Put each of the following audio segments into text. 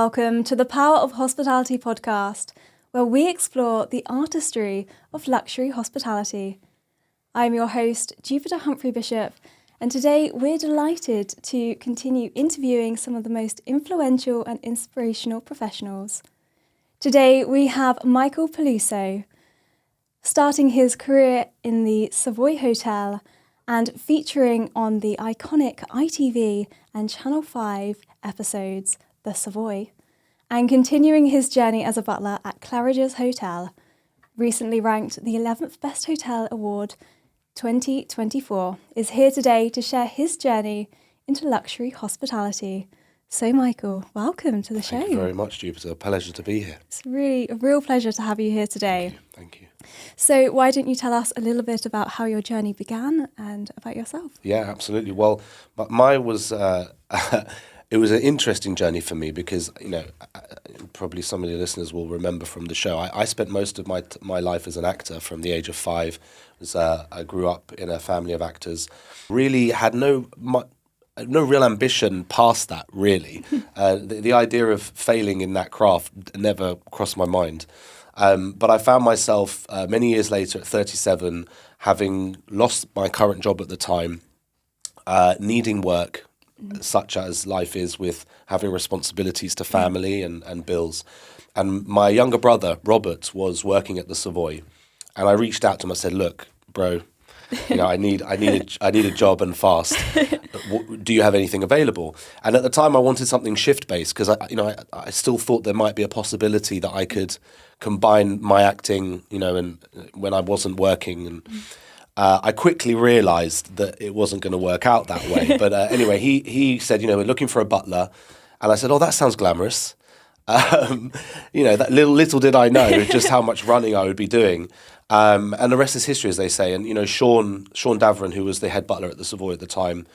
welcome to the Power of Hospitality podcast, where we explore the artistry of luxury hospitality. I'm your host, Jupiter Humphrey-Bishop, and today we're delighted to continue interviewing some of the most influential and inspirational professionals. Today we have Michael Peluso, starting his career in the Savoy Hotel and featuring on the iconic ITV and Channel 5 episodes The Savoy, and continuing his journey as a butler at Claridge's Hotel, recently ranked the 11th Best Hotel Award 2024, is here today to share his journey into luxury hospitality. So Michael, welcome to the show. Thank you very much, Jupiter. A pleasure to be here. It's really a real pleasure to have you here today. Thank you. So why don't you tell us a little bit about how your journey began and about yourself? Yeah, absolutely. Well, but mine was, it was an interesting journey for me because, probably some of your listeners will remember from the show, I spent most of my life as an actor from the age of 5. I grew up in a family of actors, really had no real ambition past that, really. The idea of failing in that craft never crossed my mind. But I found myself many years later at 37, having lost my current job at the time, needing work, such as life is with having responsibilities to family and bills. And my younger brother, Robert, was working at the Savoy. And I reached out to him. I said, look, bro, I need a job and fast. Do you have anything available? And at the time, I wanted something shift-based because I still thought there might be a possibility that I could combine my acting, and when I wasn't working. And I quickly realised that it wasn't going to work out that way. But anyway, he said, we're looking for a butler, and I said, oh, that sounds glamorous. That little did I know just how much running I would be doing. And the rest is history, as they say. And, Sean Davern, who was the head butler at the Savoy at the time,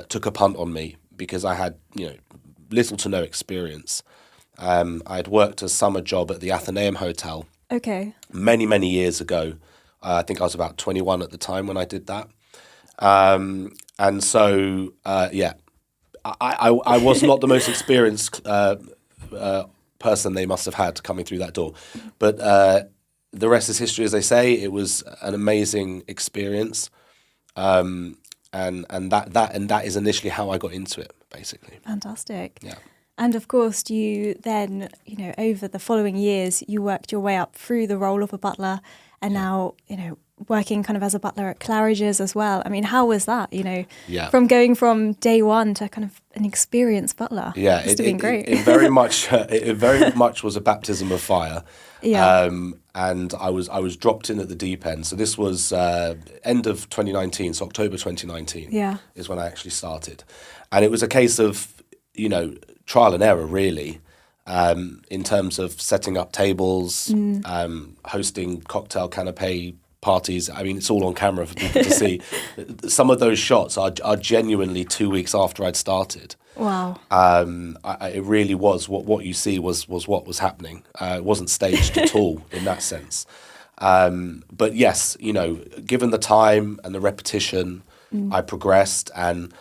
took a punt on me because I had, little to no experience. I had worked a summer job at the Athenaeum Hotel. Okay. Many, many years ago. I think I was about 21 at the time when I did that. And so, I was not the most experienced person they must have had coming through that door. But the rest is history, as they say. It was an amazing experience, and that is initially how I got into it, basically. Fantastic. Yeah. And of course, you then, over the following years, you worked your way up through the role of a butler, and now, working kind of as a butler at Claridge's as well. I mean, how was that? From going from day one to kind of an experienced butler. Yeah, must have been great. It very much was a baptism of fire. Yeah. And I was dropped in at the deep end. So this was end of 2019, so October 2019 is when I actually started. And it was a case of, trial and error, really, in terms of setting up tables, hosting cocktail canapé parties. I mean, it's all on camera for people to see. Some of those shots are genuinely 2 weeks after I'd started. Wow. It really was what you see was what was happening. It wasn't staged at all in that sense. But yes, given the time and the repetition, I progressed, and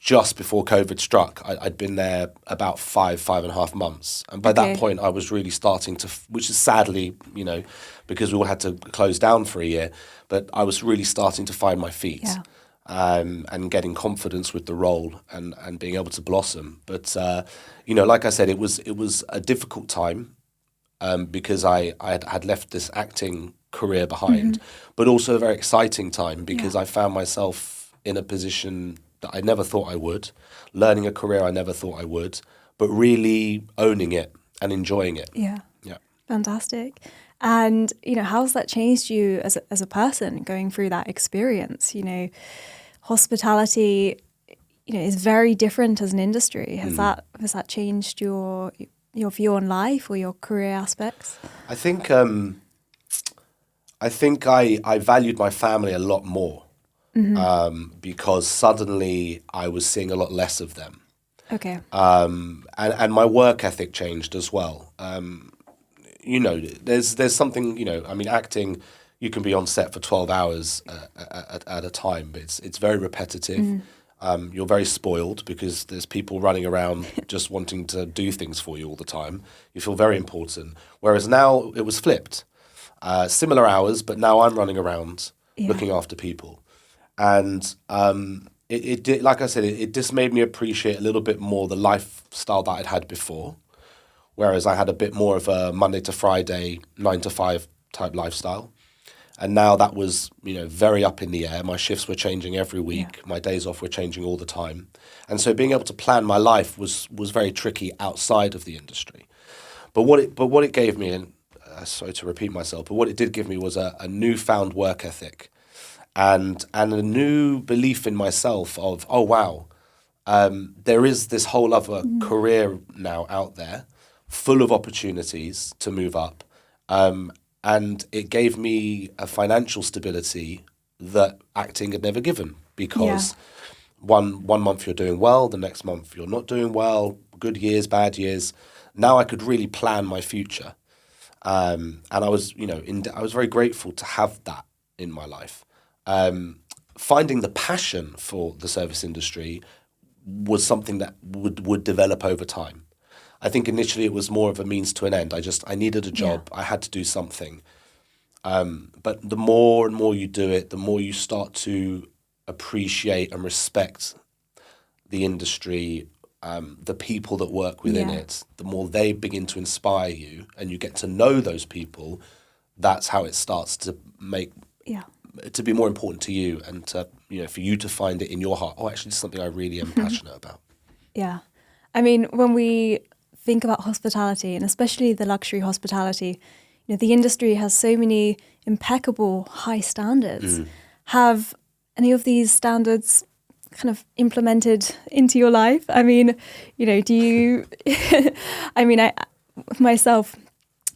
just before COVID struck, I'd been there about 5.5 months. And by that point, I was really starting to, which is sadly, because we all had to close down for a year, but I was really starting to find my feet. Yeah. And getting confidence with the role and being able to blossom. But, like I said, it was a difficult time because I had left this acting career behind, but also a very exciting time because I found myself in a position that I never thought I would, learning a career I never thought I would, but really owning it and enjoying it. Yeah. Yeah. Fantastic. And, how's that changed you as a person going through that experience? Hospitality, is very different as an industry. Has that changed your view on life or your career aspects? I think I valued my family a lot more because suddenly I was seeing a lot less of them. Okay. And my work ethic changed as well. There's something, acting, you can be on set for 12 hours at a time, but it's very repetitive. You're very spoiled because there's people running around just wanting to do things for you all the time. You feel very important. Whereas now it was flipped. Similar hours, but now I'm running around looking after people. And it did, like I said, it just made me appreciate a little bit more the lifestyle that I'd had before. Whereas I had a bit more of a Monday to Friday, 9 to 5 type lifestyle. And now that was, very up in the air. My shifts were changing every week. Yeah. My days off were changing all the time. And so being able to plan my life was very tricky outside of the industry. But what it gave me, and sorry to repeat myself, but what it did give me was a newfound work ethic and a new belief in myself of, oh, wow, there is this whole other career now out there full of opportunities to move up. And it gave me a financial stability that acting had never given, because one month you're doing well, the next month you're not doing well, good years, bad years. Now I could really plan my future. And I was, I was very grateful to have that in my life. Finding the passion for the service industry was something that would develop over time. I think initially it was more of a means to an end. I needed a job. I had to do something. But the more and more you do it, the more you start to appreciate and respect the industry, the people that work within it. The more they begin to inspire you and you get to know those people, that's how it starts to make to be more important to you, and to, for you to find it in your heart. Oh, actually, it's something I really am passionate about. Yeah. I mean, when we think about hospitality, and especially the luxury hospitality, the industry has so many impeccable high standards. Have any of these standards kind of implemented into your life? I mean, do you, myself,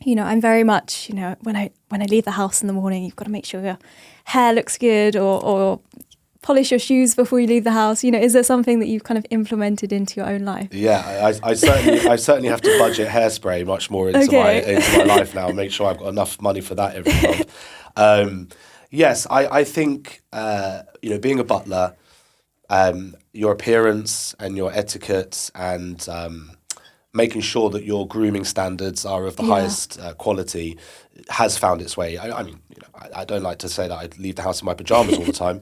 I'm very much, when I leave the house in the morning, you've got to make sure your hair looks good, or polish your shoes before you leave the house. Is there something that you've kind of implemented into your own life? Yeah, I certainly have to budget hairspray much more into my life now, and make sure I've got enough money for that every month. Yes, I think being a butler, your appearance and your etiquette and making sure that your grooming standards are of the highest quality has found its way. I don't like to say that I leave the house in my pajamas all the time,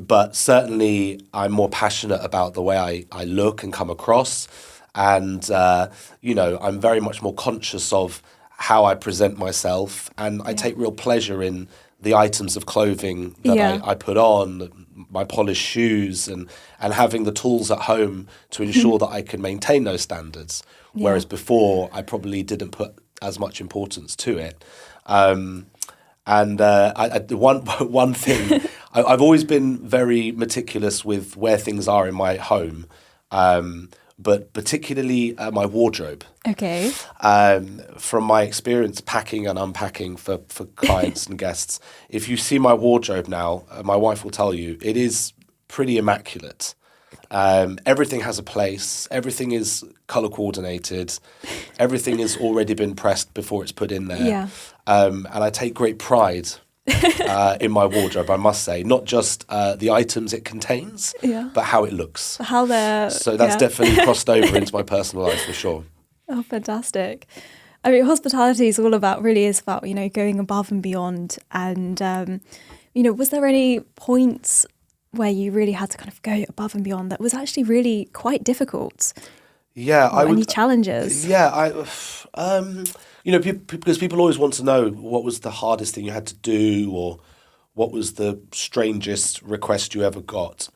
but certainly I'm more passionate about the way I look and come across, and I'm very much more conscious of how I present myself, and I take real pleasure in the items of clothing that I put on, my polished shoes, and having the tools at home to ensure that I can maintain those standards. Whereas before, I probably didn't put as much importance to it. One thing, I've always been very meticulous with where things are in my home, but particularly my wardrobe. Okay. From my experience packing and unpacking for clients and guests, if you see my wardrobe now, my wife will tell you, it is pretty immaculate. Everything has a place. Everything is color coordinated. Everything has already been pressed before it's put in there. Yeah. And I take great pride in my wardrobe, I must say. Not just the items it contains, but how it looks. How they're... So that's definitely crossed over into my personal life for sure. Oh, fantastic. I mean, hospitality is about going above and beyond. And, was there any points where you really had to kind of go above and beyond that was actually really quite difficult? Yeah. Any challenges? Yeah. Because people always want to know what was the hardest thing you had to do, or what was the strangest request you ever got.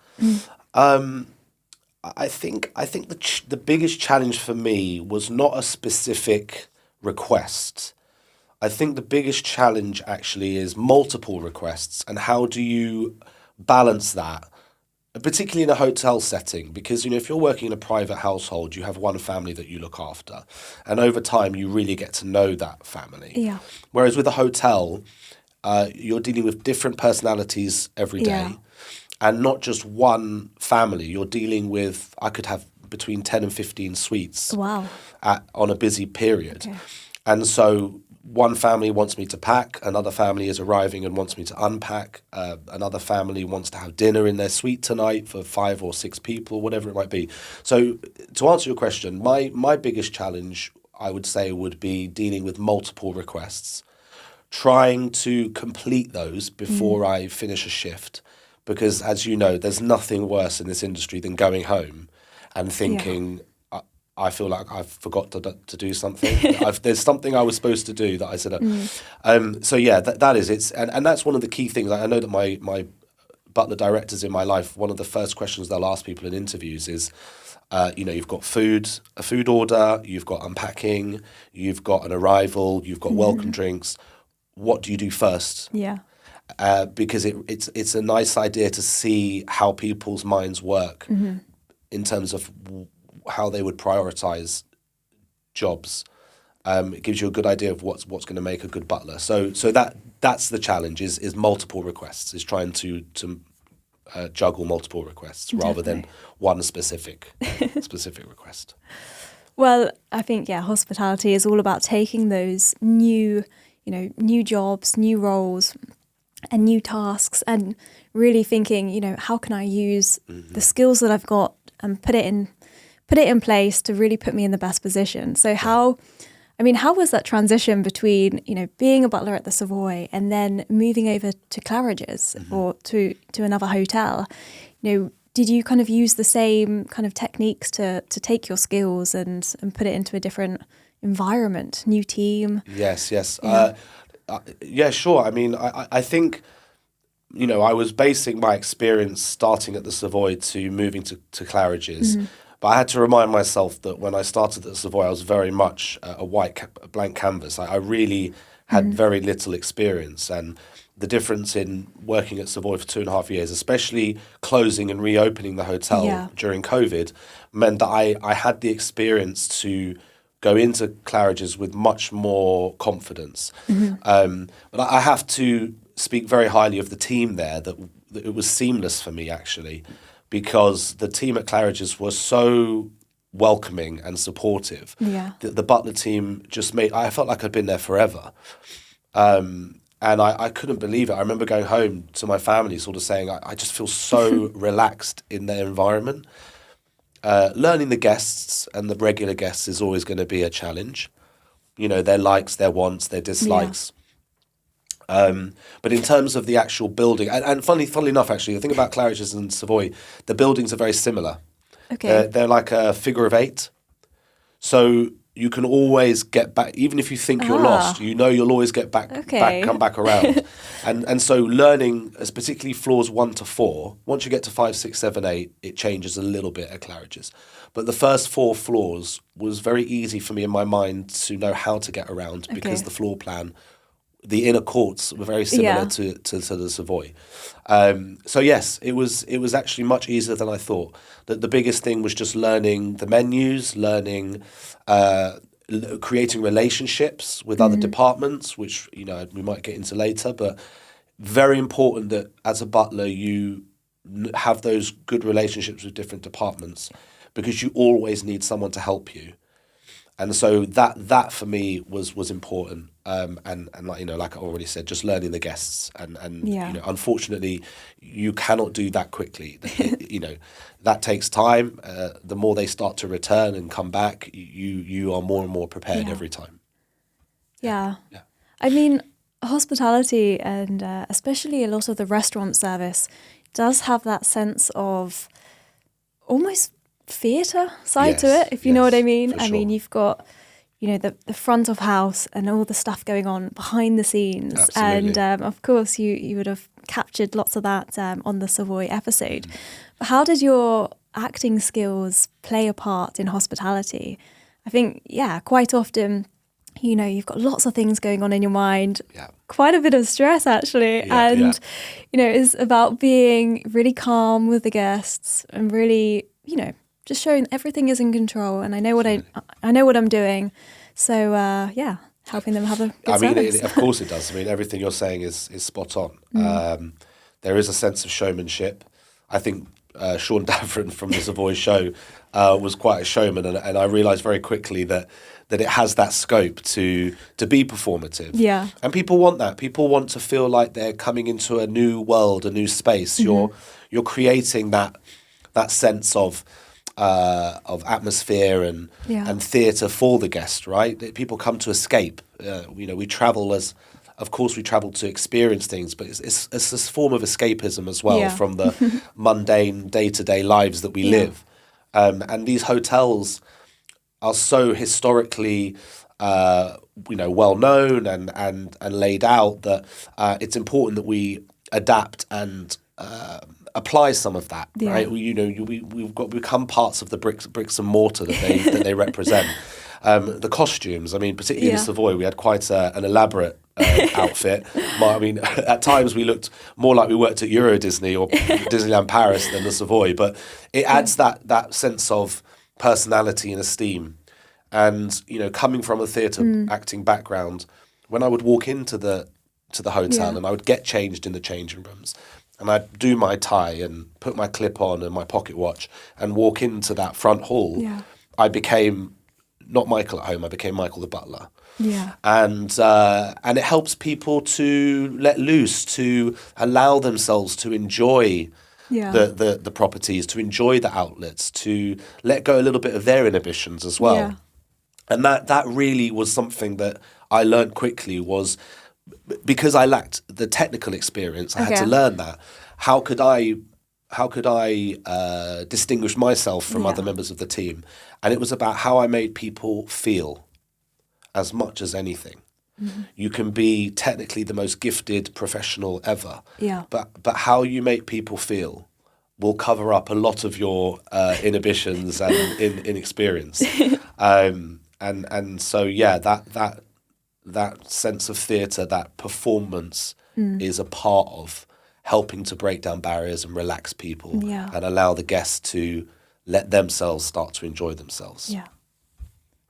I think the biggest challenge for me was not a specific request. I think the biggest challenge actually is multiple requests, and how do you balance that, particularly in a hotel setting, because if you're working in a private household, you have one family that you look after, and over time you really get to know that family. Yeah. Whereas with a hotel, you're dealing with different personalities every day, and not just one family. You're dealing with, I could have between 10 and 15 suites. Wow. On a busy period. Okay. And so one family wants me to pack, another family is arriving and wants me to unpack, another family wants to have dinner in their suite tonight for 5 or 6 people, whatever it might be. So to answer your question, my biggest challenge, I would say, would be dealing with multiple requests, trying to complete those before I finish a shift. Because as you know, there's nothing worse in this industry than going home and thinking, I feel like I forgot to do something. There's something I was supposed to do that I said. So yeah, that is it. And that's one of the key things. I know that my Butler directors in my life, one of the first questions they'll ask people in interviews is, you've got a food order, you've got unpacking, you've got an arrival, you've got welcome drinks. What do you do first? Yeah. Because it's a nice idea to see how people's minds work in terms of how they would prioritize jobs. It gives you a good idea of what's going to make a good butler. So that's the challenge is multiple requests, is trying to juggle multiple requests rather than one specific request. Well, I think, hospitality is all about taking those new jobs, new roles and new tasks and really thinking, how can I use the skills that I've got and put it in place to really put me in the best position. So how was that transition between, being a butler at the Savoy and then moving over to Claridge's or to another hotel? Did you kind of use the same kind of techniques to take your skills and put it into a different environment, new team? Yes. Yeah, sure. I mean, I think, I was basing my experience starting at the Savoy to moving to Claridge's. But I had to remind myself that when I started at the Savoy, I was very much a blank canvas. I really had very little experience. And the difference in working at Savoy for 2.5 years, especially closing and reopening the hotel during COVID, meant that I had the experience to go into Claridge's with much more confidence. But I have to speak very highly of the team there, that it was seamless for me, actually, because the team at Claridge's was so welcoming and supportive. Yeah. The Butler team I felt like I'd been there forever. And I couldn't believe it. I remember going home to my family sort of saying, I just feel so relaxed in their environment. Learning the guests and the regular guests is always going to be a challenge. Their likes, their wants, their dislikes. But in terms of the actual building, and funnily enough, actually, the thing about Claridge's and Savoy, the buildings are very similar. Okay. They're like a figure of 8. So you can always get back, even if you think you're lost, you'll always get back, come back around. and so learning, particularly floors 1 to 4, once you get to 5, 6, 7, 8, it changes a little bit at Claridge's. But the first 4 floors was very easy for me in my mind to know how to get around because the floor plan, the inner courts were very similar to the Savoy. So yes, it was actually much easier than I thought. The biggest thing was just learning the menus, learning creating relationships with other departments, which we might get into later. But very important that as a butler you have those good relationships with different departments, because you always need someone to help you. And so that for me was important, and like I already said, just learning the guests, and unfortunately, you cannot do that quickly. That takes time. The more they start to return and come back, you are more and more prepared every time. Yeah. I mean, hospitality and especially a lot of the restaurant service does have that sense of almost theatre side to it, if you know what I mean. I mean, you've got, the front of house and all the stuff going on behind the scenes. Absolutely. And of course, you would have captured lots of that on the Savoy episode. But how did your acting skills play a part in hospitality? I think, quite often, you've got lots of things going on in your mind, quite a bit of stress actually. It's about being really calm with the guests and really, just showing everything is in control and I know what I'm doing. So helping them have a good service. Of course it does. I mean, everything you're saying is spot on. There is a sense of showmanship. I think Sean Davern from the Savoy show was quite a showman, and I realised very quickly that it has that scope to be performative. Yeah. And people want that. People want to feel like they're coming into a new world, a new space. You're creating that sense of atmosphere and theatre for the guest, right? That people come to escape. We travel of course we travel to experience things, but it's this form of escapism as well from the mundane day-to-day lives that we live. And these hotels are so historically well known and laid out that it's important that we adapt and apply some of that, right? We've got become parts of the bricks and mortar that they represent. The costumes, I mean, particularly in Savoy, we had quite an elaborate outfit. At times we looked more like we worked at Euro Disney or Disneyland Paris than the Savoy, but it adds that sense of personality and esteem. And coming from a theatre acting background, when I would walk into the hotel and I would get changed in the changing rooms, and I'd do my tie and put my clip on and my pocket watch and walk into that front hall, I became not Michael at home, I became Michael the butler. Yeah. And it helps people to let loose, to allow themselves to enjoy the properties, to enjoy the outlets, to let go a little bit of their inhibitions as well. Yeah. And that really was something that I learned quickly, was because I lacked the technical experience, I had to learn that. How could I distinguish myself from other members of the team? And it was about how I made people feel as much as anything. Mm-hmm. You can be technically the most gifted professional ever, but how you make people feel will cover up a lot of your inhibitions and inexperience. And so that sense of theatre, that performance is a part of helping to break down barriers and relax people and allow the guests to let themselves start to enjoy themselves. Yeah.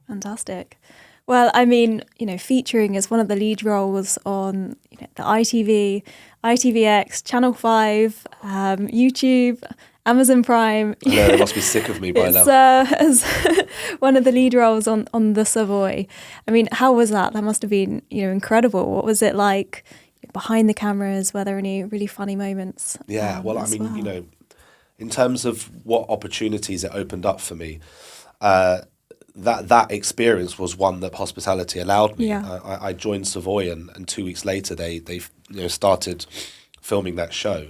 Fantastic. Well, I mean, featuring as one of the lead roles on the ITV, ITVX, Channel 5, YouTube, Amazon Prime. I know, they must be sick of me by now. As one of the lead roles on the Savoy. I mean, how was that? That must have been, incredible. What was it like behind the cameras? Were there any really funny moments? Yeah, in terms of what opportunities it opened up for me, that experience was one that hospitality allowed me. Yeah. I joined Savoy, and 2 weeks later they started filming that show.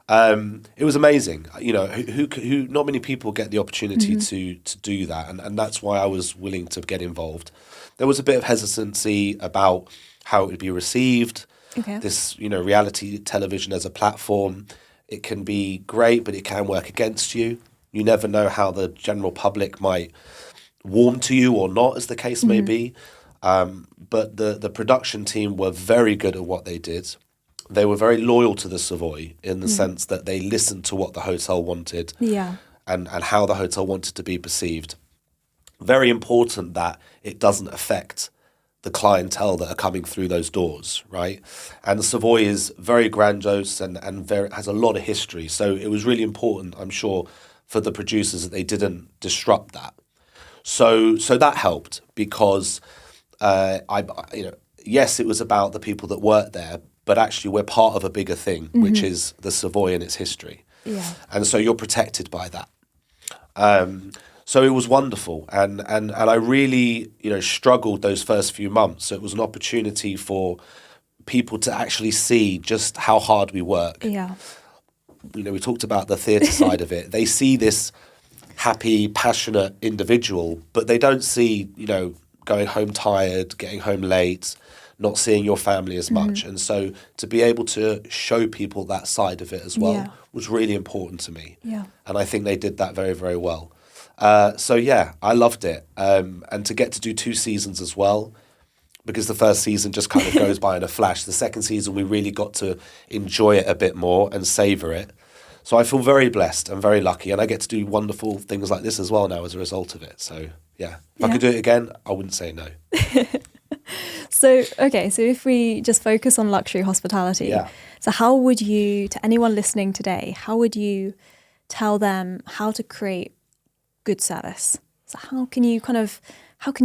It was amazing. Who not many people get the opportunity to do that, and that's why I was willing to get involved. There was a bit of hesitancy about how it would be received. Okay. This, reality television as a platform, it can be great, but it can work against you. You never know how the general public might warm to you or not, as the case may be. But the production team were very good at what they did. They were very loyal to the Savoy in the sense that they listened to what the hotel wanted and how the hotel wanted to be perceived. Very important that it doesn't affect the clientele that are coming through those doors, right? And the Savoy is very grandiose and has a lot of history. So it was really important, I'm sure, for the producers that they didn't disrupt that. So that helped because yes, it was about the people that worked there, but actually we're part of a bigger thing, which is the Savoy and its history. Yeah. And so you're protected by that. So it was wonderful. And I really, struggled those first few months. So it was an opportunity for people to actually see just how hard we work. Yeah. We talked about the theatre side of it. They see this happy, passionate individual, but they don't see, going home tired, getting home late, not seeing your family as much. And so to be able to show people that side of it as well was really important to me. Yeah. And I think they did that very, very well. I loved it. And to get to do 2 seasons as well, because the first season just kind of goes by in a flash. The second season, we really got to enjoy it a bit more and savour it. So I feel very blessed and very lucky, and I get to do wonderful things like this as well now as a result of it. So, if I could do it again, I wouldn't say no. So if we just focus on luxury hospitality, so how would you, to anyone listening today, how would you tell them how to create good service? So how can you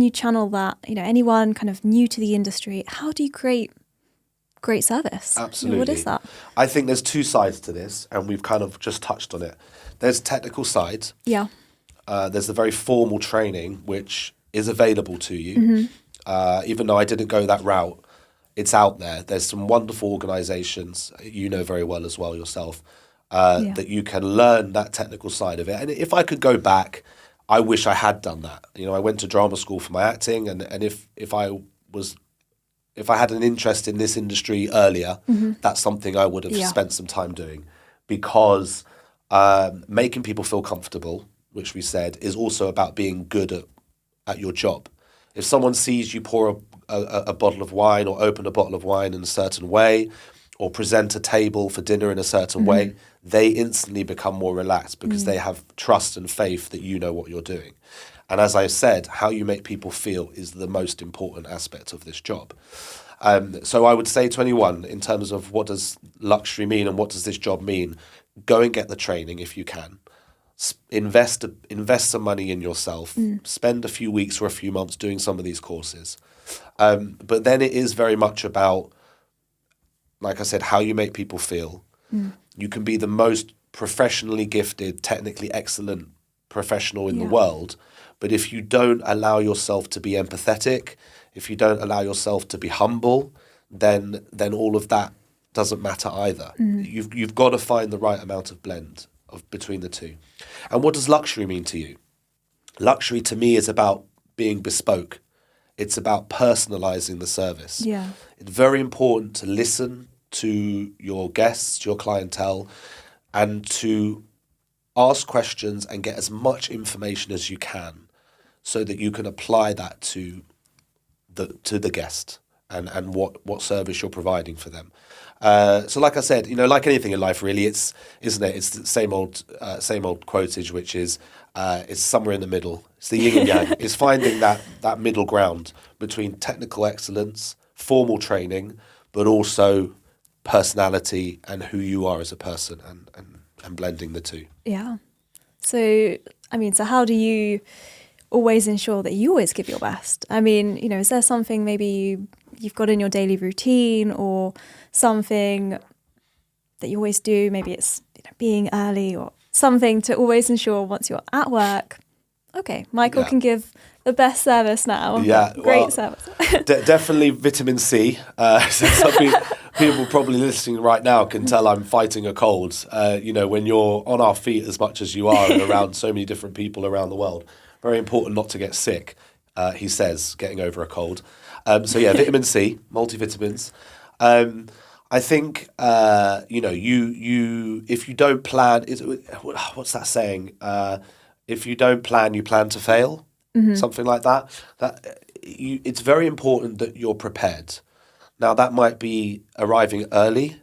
channel that? Anyone kind of new to the industry, how do you create great service? Absolutely. What is that? I think there's two sides to this, and we've kind of just touched on it. There's technical side. Yeah. There's the very formal training, which is available to you. Even though I didn't go that route, it's out there. There's some wonderful organisations, you know very well as well yourself, that you can learn that technical side of it. And if I could go back, I wish I had done that. I went to drama school for my acting, and if I had an interest in this industry earlier, that's something I would have spent some time doing, because making people feel comfortable, which we said, is also about being good at your job. If someone sees you pour a bottle of wine or open a bottle of wine in a certain way, or present a table for dinner in a certain way, they instantly become more relaxed because they have trust and faith that you know what you're doing. And as I said, how you make people feel is the most important aspect of this job. So I would say to anyone, in terms of what does luxury mean and what does this job mean, go and get the training if you can. Invest some money in yourself. Spend a few weeks or a few months doing some of these courses. But then it is very much about, like I said, how you make people feel. You can be the most professionally gifted, technically excellent professional in the world, but if you don't allow yourself to be empathetic, if you don't allow yourself to be humble, then all of that doesn't matter either. You've got to find the right amount of blend between the two. And what does luxury mean to you? Luxury to me is about being bespoke. It's about personalizing the service. Yeah. It's very important to listen to your guests, your clientele, and to ask questions and get as much information as you can so that you can apply that to the guest and what service you're providing for them. So like I said, like anything in life really, it's the same old quotage, which is it's somewhere in the middle. It's the yin and yang. It's finding that middle ground between technical excellence, formal training, but also personality and who you are as a person, and blending the two. Yeah. So how do you always ensure that you always give your best? Is there something maybe you've got in your daily routine, or something that you always do? Maybe it's being early, or something to always ensure once you're at work, okay, Michael can give the best service now. Yeah, great service. Definitely vitamin C. People probably listening right now can tell I'm fighting a cold. When you're on our feet as much as you are and around so many different people around the world, very important not to get sick, he says, getting over a cold. Vitamin C, multivitamins. I think, you if you don't plan, what's that saying? If you don't plan, you plan to fail. Something like that. It's very important that you're prepared. Now, that might be arriving early,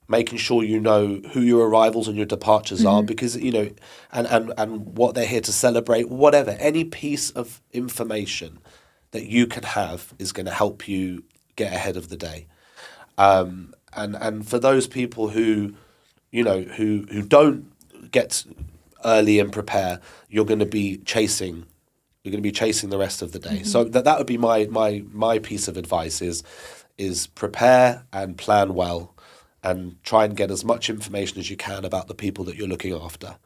making sure you know who your arrivals and your departures are, because, and what they're here to celebrate, whatever. Any piece of information that you can have is going to help you get ahead of the day. And for those people who don't get early and prepare, you're going to be chasing the rest of the day. So that would be my piece of advice is prepare and plan well, and try and get as much information as you can about the people that you're looking after,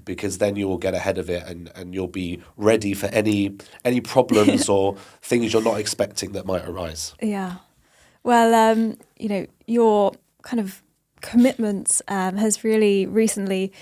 because then you will get ahead of it, and you'll be ready for any problems or things you're not expecting that might arise. Yeah. Well, your kind of commitments has really recently,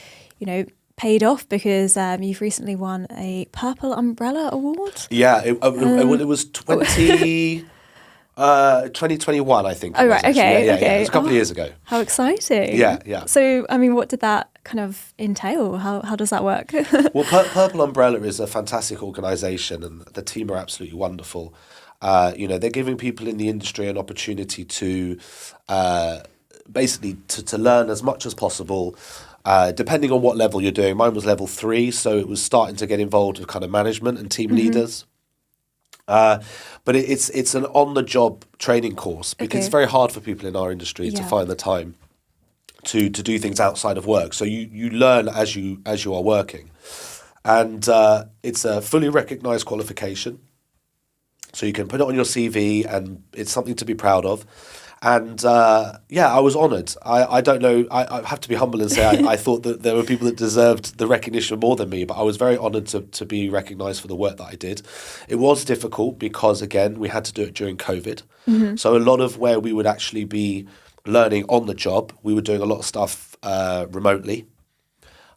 paid off, because you've recently won a Purple Umbrella Award. Yeah, it was 2021, I think. Oh, right, okay. Yeah. It was a couple of years ago. How exciting. Yeah. So, what did that kind of entail? How does that work? Well, Purple Umbrella is a fantastic organisation, and the team are absolutely wonderful. They're giving people in the industry an opportunity to basically to learn as much as possible, depending on what level you're doing. Mine was level 3, so it was starting to get involved with kind of management and team leaders. But it's an on-the-job training course, because it's very hard for people in our industry to find the time. to do things outside of work. So you learn as you are working, and it's a fully recognised qualification. So you can put it on your CV, and it's something to be proud of. And I was honoured. I don't know. I have to be humble and say I thought that there were people that deserved the recognition more than me, but I was very honoured to be recognised for the work that I did. It was difficult because, again, we had to do it during COVID. Mm-hmm. So a lot of where we would actually be learning on the job, we were doing a lot of stuff remotely.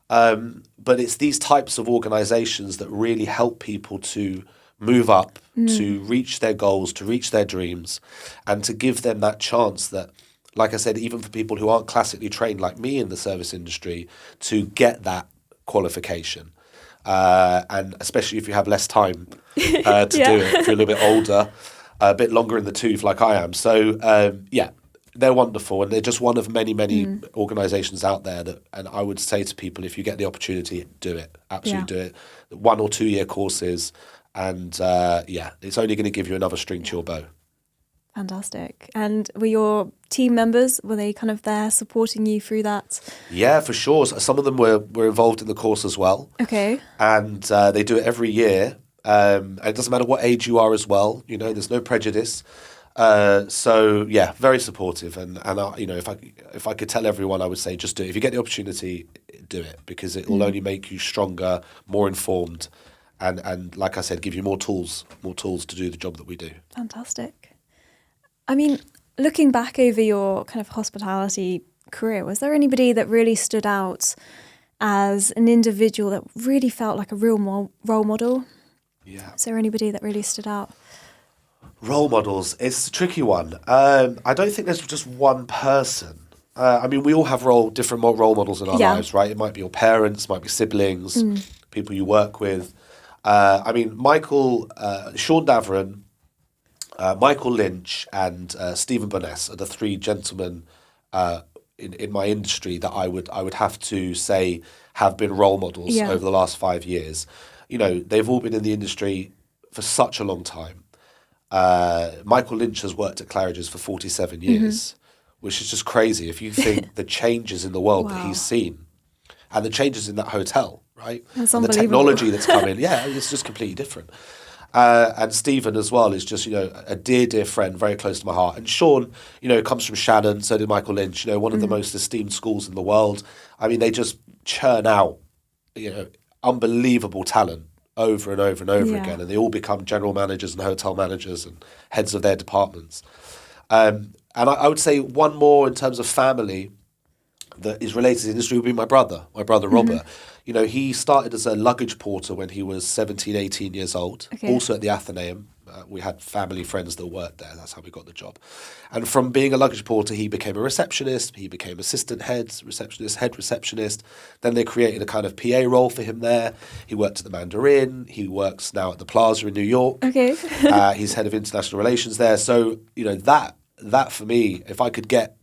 But it's these types of organisations that really help people to move up, to reach their goals, to reach their dreams, and to give them that chance that, like I said, even for people who aren't classically trained like me in the service industry, to get that qualification. And especially if you have less time to do it, if you're a little bit older, a bit longer in the tooth like I am. So, they're wonderful, and they're just one of many, many organisations out there that, and I would say to people, if you get the opportunity, do it. Absolutely do it. 1 or 2 year courses. And it's only going to give you another string to your bow. Fantastic. And were your team members, were they kind of there supporting you through that? Yeah, for sure. Some of them were involved in the course as well. Okay. And they do it every year. And it doesn't matter what age you are as well. You know, there's no prejudice. Very supportive. And if I could tell everyone, I would say just do it. If you get the opportunity, do it, because it will only make you stronger, more informed. And like I said, give you more tools to do the job that we do. Fantastic. I mean, looking back over your kind of hospitality career, was there anybody that really stood out as an individual that really felt like a real role model? Yeah. Is there anybody that really stood out? Role models, it's a tricky one. I don't think there's just one person. We all have different role models in our lives, right? It might be your parents, might be siblings, people you work with. Michael, Sean Davern, Michael Lynch, and Stephen Burness are the three gentlemen in my industry that I would have to say have been role models over the last 5 years. You know, they've all been in the industry for such a long time. Michael Lynch has worked at Claridge's for 47 years, which is just crazy if you think the changes in the world that he's seen and the changes in that hotel. Right, that's and the technology that's come in, it's just completely different. And Stephen as well is just, a dear friend, very close to my heart. And Sean, comes from Shannon. So did Michael Lynch. One of the most esteemed schools in the world. I mean, they just churn out, unbelievable talent over and over and over again, and they all become general managers and hotel managers and heads of their departments. And I would say one more in terms of family that is related to the industry would be my brother Robert. He started as a luggage porter when he was 17, 18 years old, also at the Athenaeum. We had family friends that worked there. That's how we got the job. And from being a luggage porter, he became a receptionist. He became assistant head receptionist. Then they created a kind of PA role for him there. He worked at the Mandarin. He works now at the Plaza in New York. Okay. He's head of international relations there. So, that for me, if I could get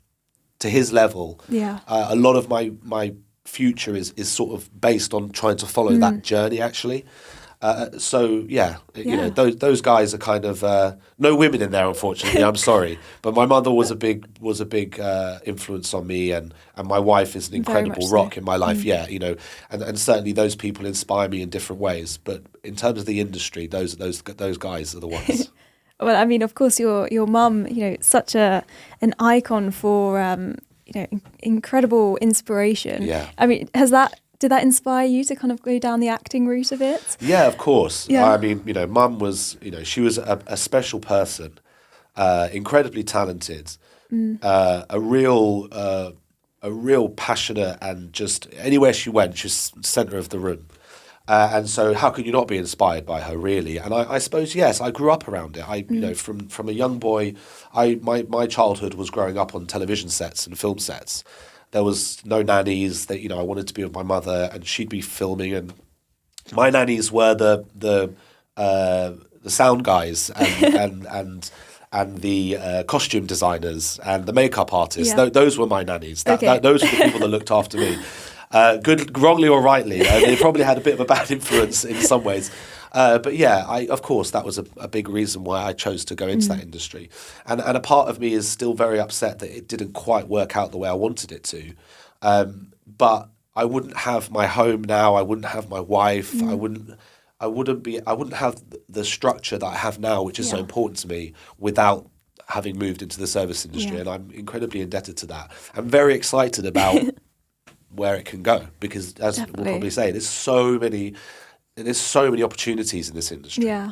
to his level, a lot of my future is sort of based on trying to follow that journey, actually. Those guys are kind of no women in there, unfortunately. I'm sorry, but my mother was a big influence on me, and my wife is an incredible rock in my life. And certainly those people inspire me in different ways. But in terms of the industry, those guys are the ones. Well, I mean, of course, your mum, such an icon for incredible inspiration. Yeah. I mean, did that inspire you to kind of go down the acting route a bit? Yeah, of course. Yeah. I mean, Mum was, she was a special person, incredibly talented, a real passionate, and just anywhere she went, she was centre of the room. And so how could you not be inspired by her, really? And I suppose, yes, I grew up around it. From a young boy, my childhood was growing up on television sets and film sets. There was no nannies. That I wanted to be with my mother, and she'd be filming. And my nannies were the sound guys and the costume designers and the makeup artists. Yeah. Those were my nannies. Those were the people that looked after me. Wrongly or rightly, they probably had a bit of a bad influence in some ways. But yeah, of course, that was a big reason why I chose to go into that industry. And a part of me is still very upset that it didn't quite work out the way I wanted it to. But I wouldn't have my home now. I wouldn't have my wife. I wouldn't have the structure that I have now, which is so important to me, without having moved into the service industry. And I'm incredibly indebted to that. I'm very excited about where it can go, because as we'll probably say, there's so many opportunities in this industry. Yeah.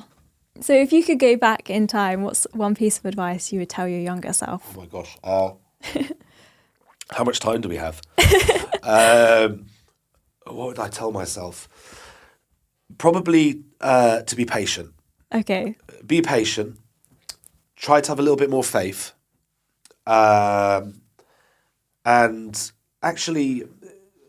So if you could go back in time, what's one piece of advice you would tell your younger self? Oh my gosh. How much time do we have? What would I tell myself? Probably to be patient. Okay. Be patient. Try to have a little bit more faith. And actually,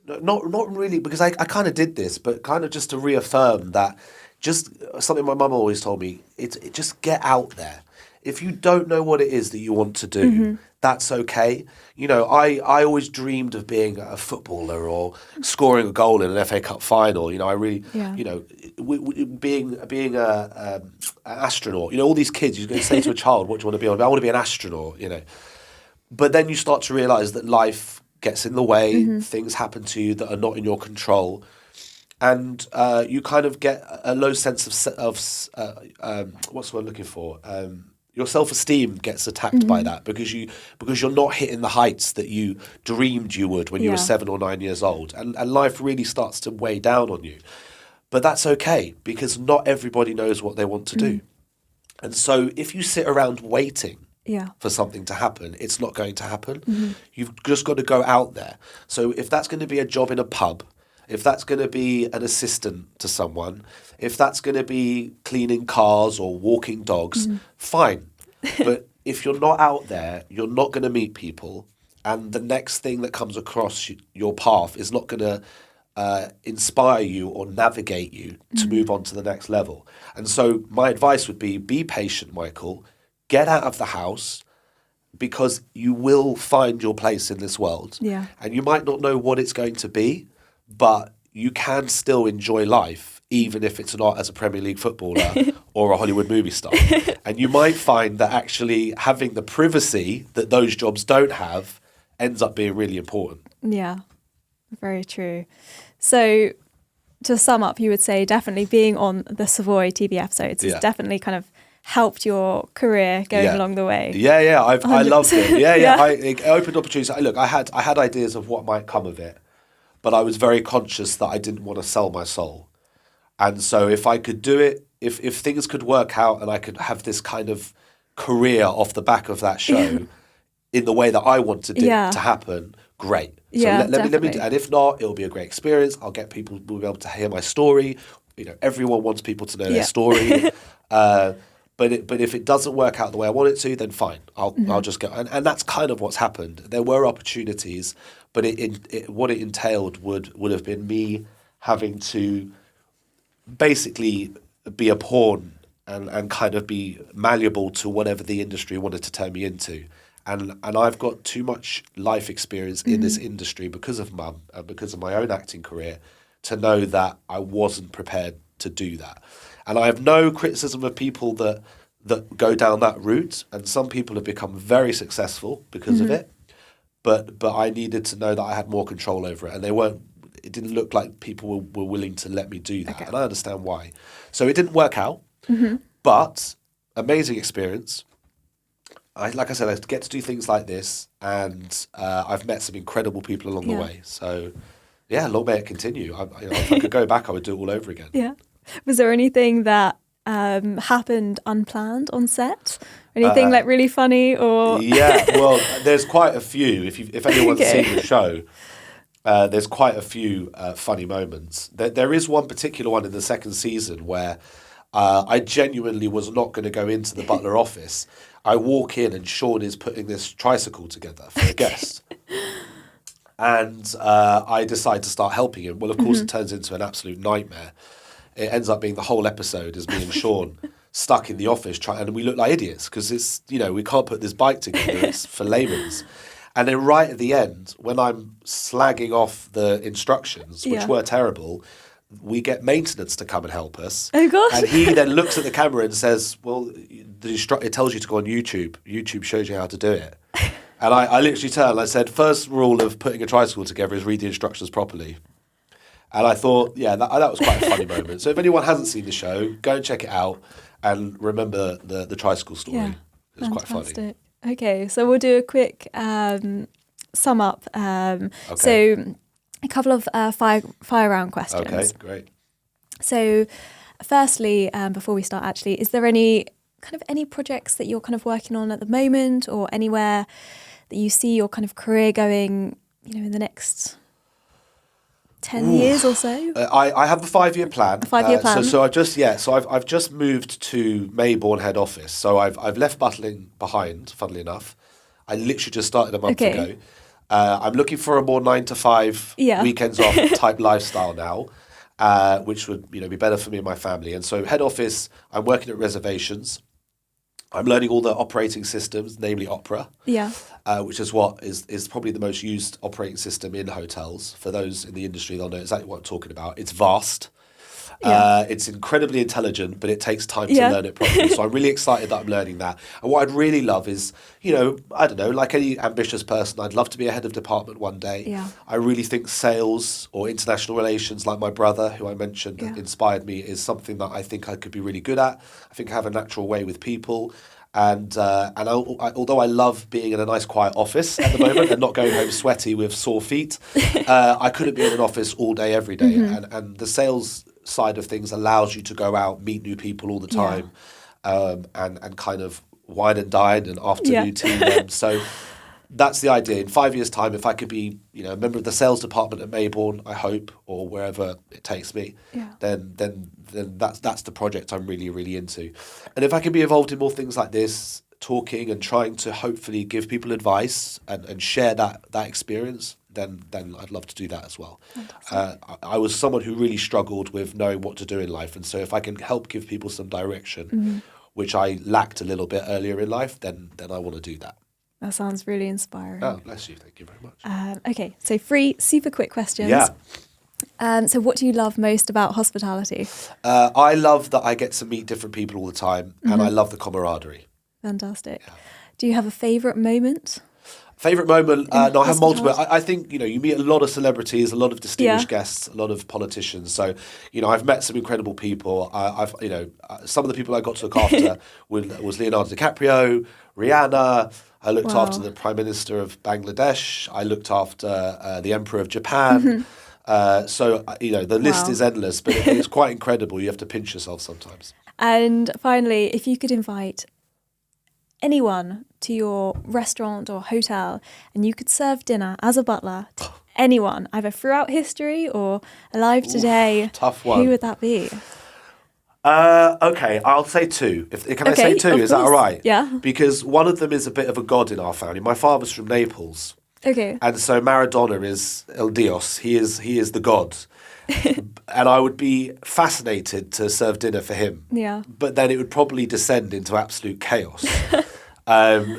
not really, because I kind of did this, but kind of just to reaffirm that, just something my mum always told me, it just get out there. If you don't know what it is that you want to do, that's okay. You know, I always dreamed of being a footballer or scoring a goal in an FA Cup final. You know, I really, you know, being an astronaut. You know, all these kids, you're going to say to a child, what do you want to be on? I want to be an astronaut, you know. But then you start to realise that life gets in the way, things happen to you that are not in your control. And you kind of get a low sense of what's the word I'm looking for? Your self-esteem gets attacked by that because you're not hitting the heights that you dreamed you would when you were 7 or 9 years old. And life really starts to weigh down on you. But that's okay, because not everybody knows what they want to do. And so if you sit around waiting for something to happen, it's not going to happen. You've just got to go out there. So if that's going to be a job in a pub, if that's going to be an assistant to someone, if that's going to be cleaning cars or walking dogs, fine. But if you're not out there, you're not going to meet people. And the next thing that comes across your path is not going to inspire you or navigate you to move on to the next level. And so my advice would be patient, Michael. Get out of the house, because you will find your place in this world. Yeah. And you might not know what it's going to be, but you can still enjoy life, even if it's not as a Premier League footballer or a Hollywood movie star. And you might find that actually having the privacy that those jobs don't have ends up being really important. Yeah, very true. So to sum up, you would say definitely being on the Savoy TV episodes has definitely kind of helped your career going along the way. Yeah. I loved it. Yeah. It opened opportunities. Look, I had ideas of what might come of it, but I was very conscious that I didn't want to sell my soul. And so if I could do it, if things could work out and I could have this kind of career off the back of that show in the way that I wanted it to happen, great. So let me do, and if not, it'll be a great experience. I'll get people will be able to hear my story. You know, everyone wants people to know their story. But if it doesn't work out the way I want it to, then fine. I'll just go. And that's kind of what's happened. There were opportunities, but what it entailed would have been me having to basically be a pawn and kind of be malleable to whatever the industry wanted to turn me into. And I've got too much life experience in this industry because of Mum and because of my own acting career to know that I wasn't prepared to do that. And I have no criticism of people that go down that route. And some people have become very successful because of it. But I needed to know that I had more control over it. And it didn't look like people were willing to let me do that. Okay. And I understand why. So it didn't work out. But amazing experience. Like I said, I get to do things like this. And I've met some incredible people along the way. So, yeah, long may it continue. If I could go back, I would do it all over again. Yeah. Was there anything that happened unplanned on set? Anything like really funny or? Yeah, well, there's quite a few. If anyone's seen the show, there's quite a few funny moments. There is one particular one in the second season where I genuinely was not going to go into the Butler office. I walk in and Sean is putting this tricycle together for a guest. And I decide to start helping him. Well, of course, it turns into an absolute nightmare. It ends up being the whole episode as me and Sean stuck in the office and we look like idiots because it's, we can't put this bike together. It's for layman's. And then right at the end, when I'm slagging off the instructions, which were terrible, we get maintenance to come and help us. Oh, gosh. And he then looks at the camera and says, well, it tells you to go on YouTube. YouTube shows you how to do it. And I literally turned and I said, first rule of putting a tricycle together is read the instructions properly. And I thought, yeah, that was quite a funny moment. So if anyone hasn't seen the show, go and check it out and remember the tricycle story. Yeah, it was quite funny. Okay, so we'll do a quick sum up. So a couple of fire round questions. Okay, great. So firstly, before we start actually, is there any projects that you're kind of working on at the moment, or anywhere that you see your kind of career going, in the next 10 years or so? I have a 5-year plan. A 5-year plan. So I've just moved to Maybourne head office. So I've left Butler behind, funnily enough. I literally just started a month ago. I'm looking for a more 9-to-5 weekends off type lifestyle now, which would be better for me and my family. And so head office, I'm working at reservations. I'm learning all the operating systems, namely Opera, which is what is probably the most used operating system in hotels. For those in the industry, they'll know exactly what I'm talking about. It's vast. It's incredibly intelligent, but it takes time to learn it properly. So I'm really excited that I'm learning that. And what I'd really love is, I don't know, like any ambitious person, I'd love to be a head of department one day. Yeah. I really think sales or international relations, like my brother, who I mentioned, inspired me, is something that I think I could be really good at. I think I have a natural way with people. And although I love being in a nice quiet office at the moment and not going home sweaty with sore feet, I couldn't be in an office all day, every day. Mm-hmm. And the sales side of things allows you to go out, meet new people all the time, and kind of wine and dine and afternoon tea them. So that's the idea. In 5 years' time, if I could be, a member of the sales department at Maybourne, I hope, or wherever it takes me, then that's the project I'm really, really into. And if I can be involved in more things like this, talking and trying to hopefully give people advice and share that experience, then I'd love to do that as well. I was someone who really struggled with knowing what to do in life. And so if I can help give people some direction, which I lacked a little bit earlier in life, then I want to do that. That sounds really inspiring. Oh, bless you. Thank you very much. Okay, so 3 super quick questions. Yeah. So what do you love most about hospitality? I love that I get to meet different people all the time, and I love the camaraderie. Fantastic. Yeah. Do you have a favourite moment? Favourite moment? No, I have multiple. I think, you meet a lot of celebrities, a lot of distinguished guests, a lot of politicians. So, I've met some incredible people. Some of the people I got to look after was Leonardo DiCaprio, Rihanna. I looked after the Prime Minister of Bangladesh. I looked after the Emperor of Japan. So, the list is endless, but it's quite incredible. You have to pinch yourself sometimes. And finally, if you could invite anyone to your restaurant or hotel and you could serve dinner as a butler to anyone, either throughout history or alive today, tough one. Who would that be? Okay, I'll say 2. Can I say 2? Is that all right? Yeah. Because one of them is a bit of a god in our family. My father's from Naples. Okay. And so Maradona is El Dios. He is the god. And I would be fascinated to serve dinner for him. Yeah. But then it would probably descend into absolute chaos.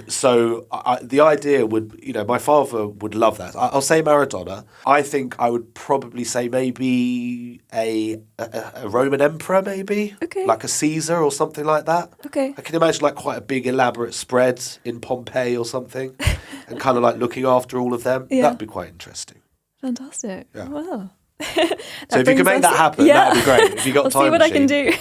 So the idea would, my father would love that. I'll say Maradona. I think I would probably say maybe a Roman emperor, maybe. Okay. Like a Caesar or something like that. Okay. I can imagine like quite a big elaborate spread in Pompeii or something, and kind of like looking after all of them. Yeah. That'd be quite interesting. Fantastic. Yeah. Well. So if you can make that happen, that'd be great. If you got time see what machine. I can do.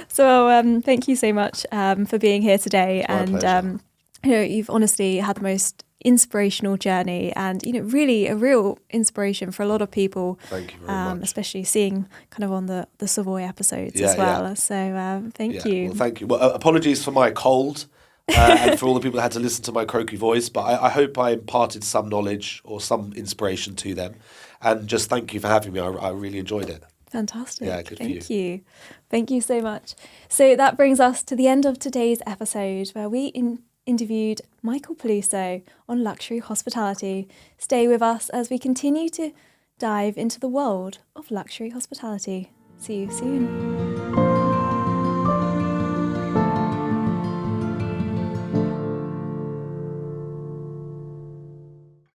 So thank you so much for being here today. And you've honestly had the most inspirational journey, and really a real inspiration for a lot of people. Thank you very much. Especially seeing kind of on the Savoy episodes as well. Yeah. So thank you. Well, thank you. Well, apologies for my cold. And for all the people that had to listen to my croaky voice, but I hope I imparted some knowledge or some inspiration to them. And just thank you for having me. I really enjoyed it. Fantastic. Yeah, good for you. Thank you. Thank you so much. So that brings us to the end of today's episode, where we interviewed Michael Peluso on luxury hospitality. Stay with us as we continue to dive into the world of luxury hospitality. See you soon.